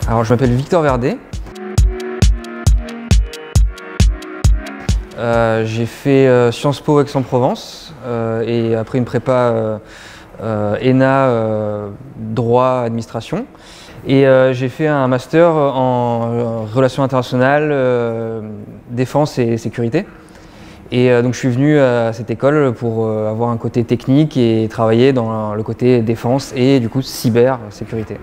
Alors, je m'appelle Victor Verdet. J'ai fait Sciences Po Aix-en-Provence et après une prépa ENA droit administration. Et j'ai fait un master en relations internationales, défense et sécurité. Et donc je suis venu à cette école pour avoir un côté technique et travailler dans le côté défense et du coup cybersécurité.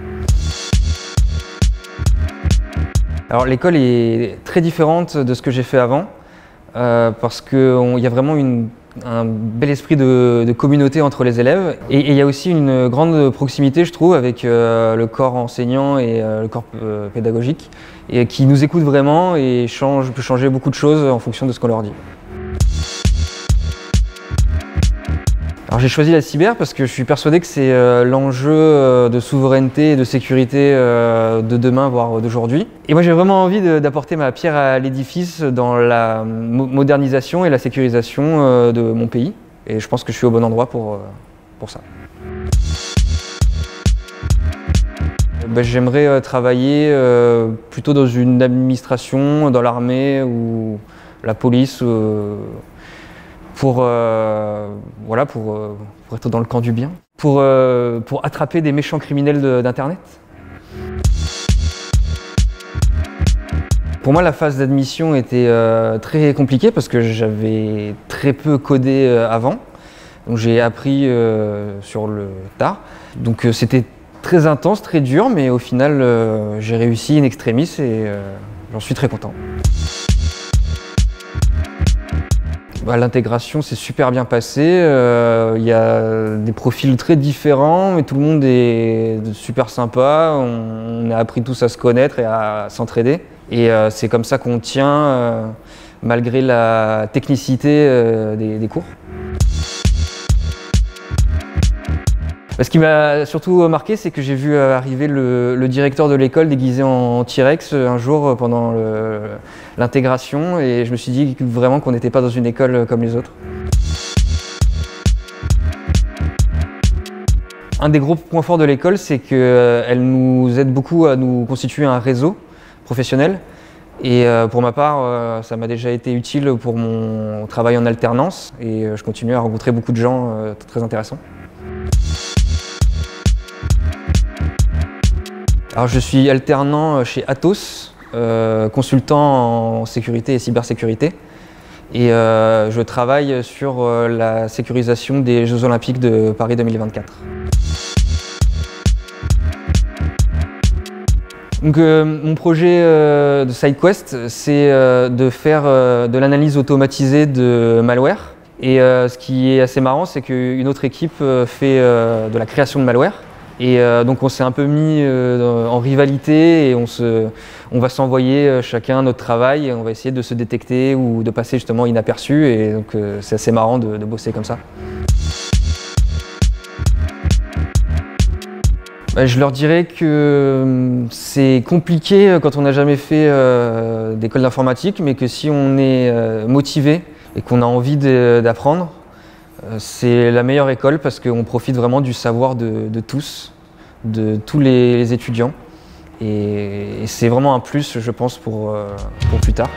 Alors l'école est très différente de ce que j'ai fait avant parce qu'il y a vraiment un bel esprit de communauté entre les élèves et il y a aussi une grande proximité, je trouve, avec le corps enseignant et le corps pédagogique et qui nous écoute vraiment et peut changer beaucoup de choses en fonction de ce qu'on leur dit. Alors j'ai choisi la cyber parce que je suis persuadé que c'est l'enjeu de souveraineté et de sécurité de demain, voire d'aujourd'hui. Et moi j'ai vraiment envie d'apporter ma pierre à l'édifice dans la modernisation et la sécurisation de mon pays. Et je pense que je suis au bon endroit pour ça. J'aimerais travailler plutôt dans une administration, dans l'armée ou la police. Pour être dans le camp du bien, pour attraper des méchants criminels d'Internet. Pour moi, la phase d'admission était très compliquée parce que j'avais très peu codé avant. Donc j'ai appris sur le tard. Donc c'était très intense, très dur, mais au final, j'ai réussi in extremis et j'en suis très content. L'intégration s'est super bien passée, il y a des profils très différents, mais tout le monde est super sympa, on a appris tous à se connaître et à s'entraider. Et c'est comme ça qu'on tient, malgré la technicité des cours. Ce qui m'a surtout marqué, c'est que j'ai vu arriver le directeur de l'école déguisé en T-Rex un jour pendant l'intégration et je me suis dit vraiment qu'on n'était pas dans une école comme les autres. Un des gros points forts de l'école, c'est qu'elle nous aide beaucoup à nous constituer un réseau professionnel. Et pour ma part, ça m'a déjà été utile pour mon travail en alternance et je continue à rencontrer beaucoup de gens très intéressants. Alors, je suis alternant chez Atos, consultant en sécurité et cybersécurité. Et je travaille sur la sécurisation des Jeux Olympiques de Paris 2024. Donc, mon projet de SideQuest, c'est de faire de l'analyse automatisée de malware. Et ce qui est assez marrant, c'est qu'une autre équipe fait de la création de malware. Et donc on s'est un peu mis en rivalité et on va s'envoyer chacun notre travail et on va essayer de se détecter ou de passer justement inaperçu et donc c'est assez marrant de bosser comme ça. Je leur dirais que c'est compliqué quand on n'a jamais fait d'école d'informatique, mais que si on est motivé et qu'on a envie d'apprendre, c'est la meilleure école parce qu'on profite vraiment du savoir de tous les étudiants. Et c'est vraiment un plus, je pense, pour plus tard.